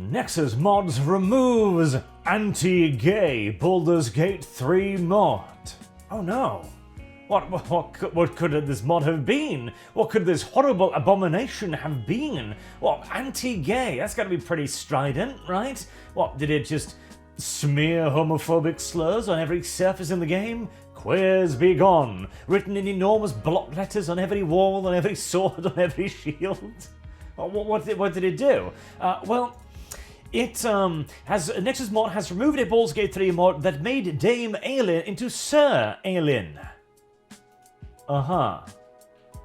Nexus Mods removes anti-gay Baldur's Gate 3 mod. Oh no. What could this mod have been? What could this horrible abomination have been? What, anti-gay? That's gotta be pretty strident, right? What, did it just smear homophobic slurs on every surface in the game? Queers be gone, written in enormous block letters on every wall, on every sword, on every shield. What did it do? It has Nexus Mod has removed a Baldur's Gate 3 mod that made Dame Aelin into Sir Aelin.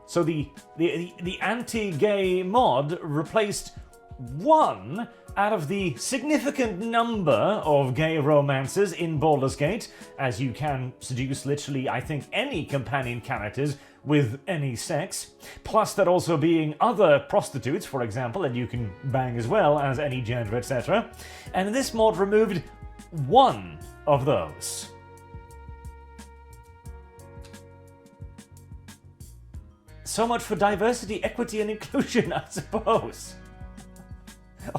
So the anti-gay mod replaced one out of the significant number of gay romances in Baldur's Gate, as you can seduce literally, I think, any companion characters with any sex, plus there also being other prostitutes, for example, and you can bang as well as any gender, etc. And this mod removed one of those. So much for diversity, equity, and inclusion, I suppose.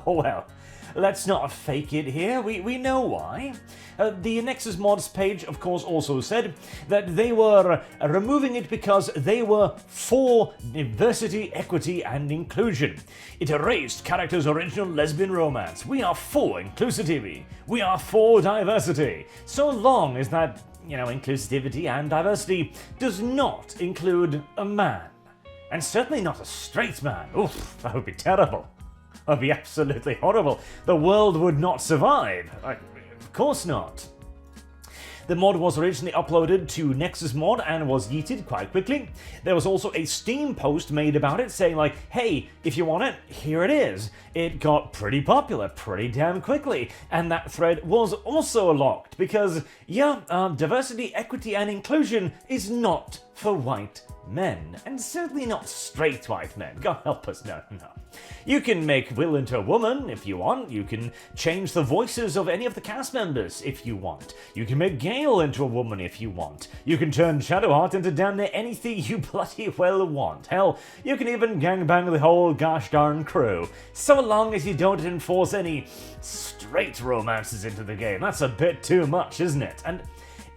Oh well, let's not fake it here, we know why. The Nexus Mods page, of course, also said that they were removing it because they were for diversity, equity, and inclusion. It erased characters' original lesbian romance. We are for inclusivity. We are for diversity. So long as that, inclusivity and diversity does not include a man. And certainly not a straight man. Oof, that would be terrible. That would be absolutely horrible. The world would not survive. Of course not. The mod was originally uploaded to Nexus Mod and was yeeted quite quickly. There was also a Steam post made about it saying like, hey, if you want it, here it is. It got pretty popular pretty damn quickly, and that thread was also locked because, diversity, equity, and inclusion is not for white men, and certainly not straight white men. God help us, no. You can make Will into a woman if you want. You can change the voices of any of the cast members if you want. You can make Gale into a woman if you want. You can turn Shadowheart into damn near anything you bloody well want. Hell, you can even gangbang the whole gosh darn crew. So long as you don't enforce any straight romances into the game. That's a bit too much, isn't it? And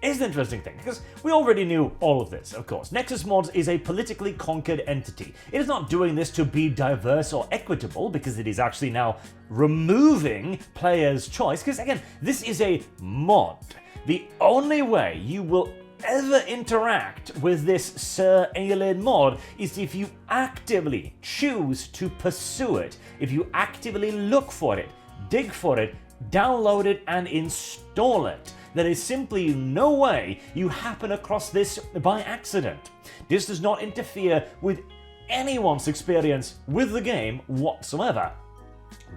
it's an interesting thing, because we already knew all of this, of course. Nexus Mods is a politically conquered entity. It is not doing this to be diverse or equitable, because it is actually now removing players' choice, because again, this is a mod. The only way you will ever interact with this Sir Aelin mod is if you actively choose to pursue it, if you actively look for it, dig for it, download it, and install it. There is simply no way you happen across this by accident. This does not interfere with anyone's experience with the game whatsoever.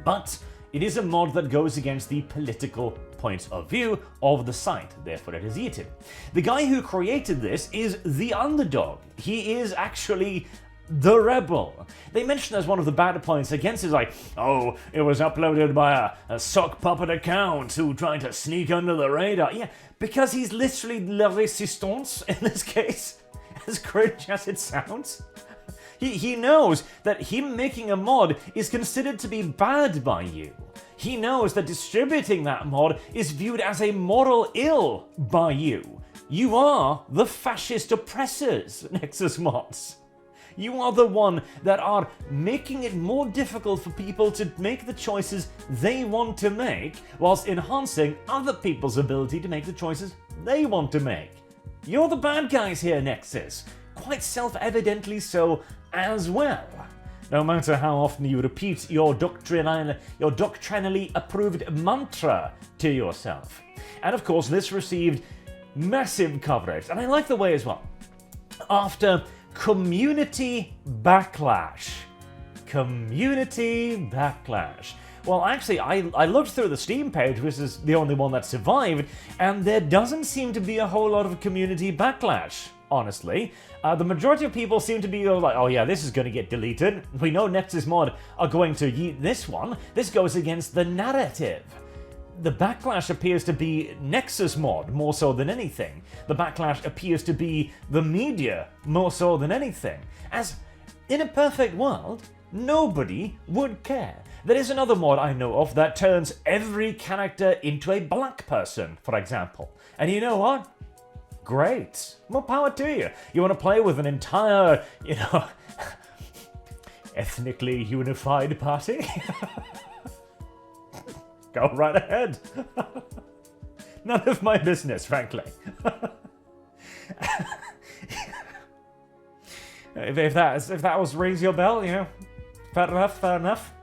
But it is a mod that goes against the political point of view of the site, therefore it is yeeted. The guy who created this is the underdog. He is actually the rebel. They mention as one of the bad points against it, like, oh, it was uploaded by a sock puppet account who tried to sneak under the radar. Yeah, because he's literally la resistance in this case, as cringe as it sounds. He knows that him making a mod is considered to be bad by you. He knows that distributing that mod is viewed as a moral ill by you. You are the fascist oppressors, Nexus Mods. You are the one that are making it more difficult for people to make the choices they want to make, whilst enhancing other people's ability to make the choices they want to make. You're the bad guys here, Nexus. Quite self-evidently so as well. No matter how often you repeat your doctrinally approved mantra to yourself. And of course, this received massive coverage, and I like the way as well. After community backlash. Well, actually, I looked through the Steam page, which is the only one that survived, and there doesn't seem to be a whole lot of community backlash, honestly. The majority of people seem to be like, oh yeah, this is going to get deleted. We know Nexus Mod are going to yeet this one. This goes against the narrative. The backlash appears to be Nexus Mod more so than anything. The backlash appears to be the media more so than anything. As in a perfect world, nobody would care. There is another mod I know of that turns every character into a black person, for example. And you know what? Great. More power to you. You want to play with an entire, ethnically unified party? Go right ahead. None of my business, frankly. if that was raise your bell, fair enough.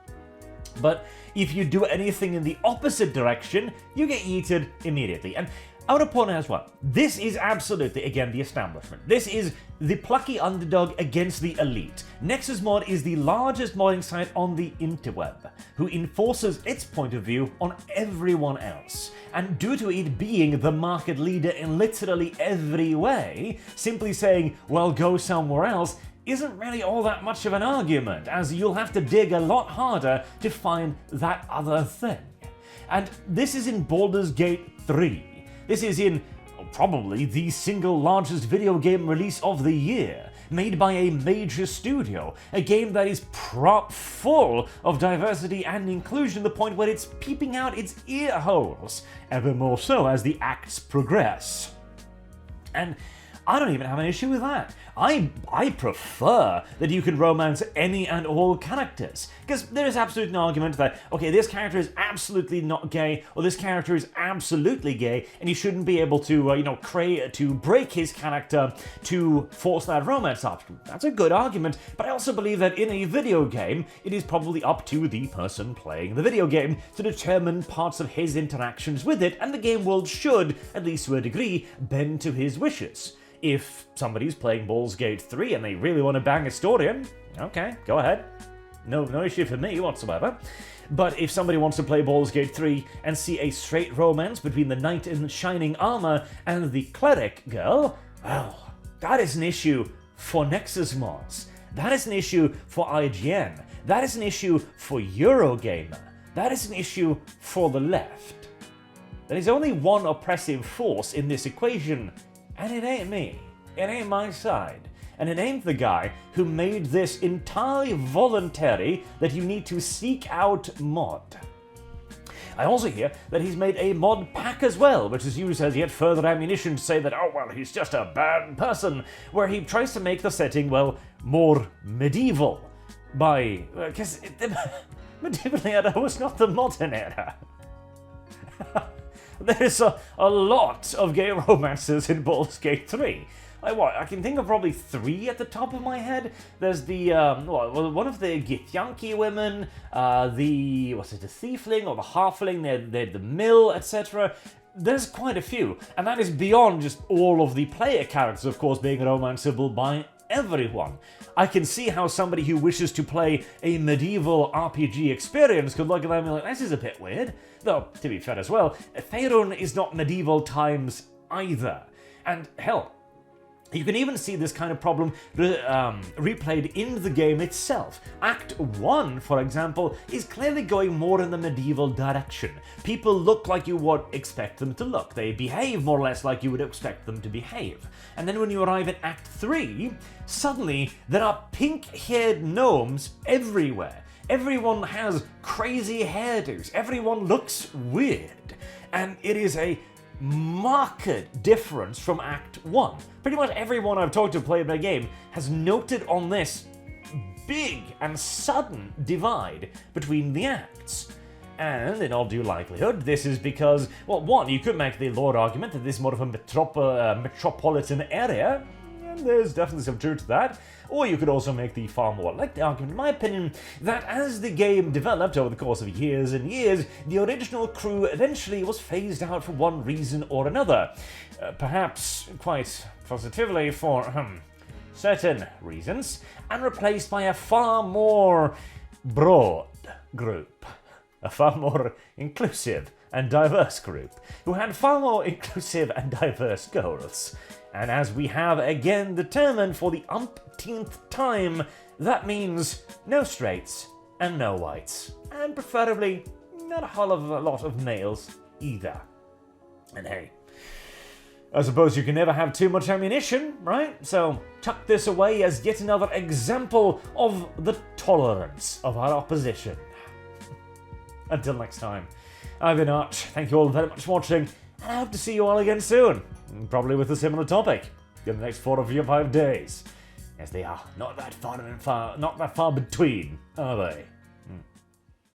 But if you do anything in the opposite direction, you get yeeted immediately. And I want to point out as well, this is absolutely, again, the establishment. This is the plucky underdog against the elite. Nexus Mod is the largest modding site on the interweb, who enforces its point of view on everyone else. And due to it being the market leader in literally every way, simply saying, well, go somewhere else, isn't really all that much of an argument, as you'll have to dig a lot harder to find that other thing. And this is in Baldur's Gate 3. This is in probably the single largest video game release of the year, made by a major studio, a game that is prop full of diversity and inclusion to the point where it's peeping out its ear holes, ever more so as the acts progress. And I don't even have an issue with that. I prefer that you can romance any and all characters, because there is absolutely an argument that, okay, this character is absolutely not gay, or this character is absolutely gay, and you shouldn't be able to, to break his character to force that romance up. That's a good argument, but I also believe that in a video game, it is probably up to the person playing the video game to determine parts of his interactions with it, and the game world should, at least to a degree, bend to his wishes. If somebody's playing Baldur's Gate 3 and they really want to bang a Historian, okay, go ahead. No issue for me whatsoever. But if somebody wants to play Baldur's Gate 3 and see a straight romance between the knight in shining armor and the cleric girl, well, that is an issue for Nexus Mods. That is an issue for IGN. That is an issue for Eurogamer. That is an issue for the left. There is only one oppressive force in this equation, and it ain't me. It ain't my side. And it ain't the guy who made this entirely voluntary that you need to seek out mod. I also hear that he's made a mod pack as well, which is used as yet further ammunition to say that, oh, well, he's just a bad person, where he tries to make the setting, well, more medieval. Because medieval era was not the modern era. There's a lot of gay romances in Baldur's Gate 3. I can think of probably 3 at the top of my head. There's the, one of the Githyanki women, the Thiefling or the Halfling, the Mill, etc. There's quite a few, and that is beyond just all of the player characters, of course, being romanceable by everyone. I can see how somebody who wishes to play a medieval RPG experience could look at that and be like, this is a bit weird. Though, to be fair as well, Faerun is not medieval times either. And hell, you can even see this kind of problem replayed in the game itself. Act 1, for example, is clearly going more in the medieval direction. People look like you would expect them to look. They behave more or less like you would expect them to behave. And then when you arrive at Act 3, suddenly there are pink-haired gnomes everywhere. Everyone has crazy hairdos. Everyone looks weird. And it is a marked difference from Act 1. Pretty much everyone I've talked to playing the game has noted on this big and sudden divide between the acts. And in all due likelihood, this is because, well, one, you could make the lore argument that this is more of a metropolitan area, and there's definitely some truth to that. Or you could also make the far more likely argument, in my opinion, that as the game developed over the course of years and years, the original crew eventually was phased out for one reason or another. Perhaps quite positively for certain reasons, and replaced by a far more broad group. A far more inclusive and diverse group, who had far more inclusive and diverse goals. And as we have again determined for the umpteenth time, that means no straights and no whites. And preferably not a whole of a lot of males either. And hey, I suppose you can never have too much ammunition, right? So tuck this away as yet another example of the tolerance of our opposition. Until next time, I've been Arch. Thank you all very much for watching, and I hope to see you all again soon. Probably with a similar topic in the next 4 or 5 days. Yes, they are not that far between, are they?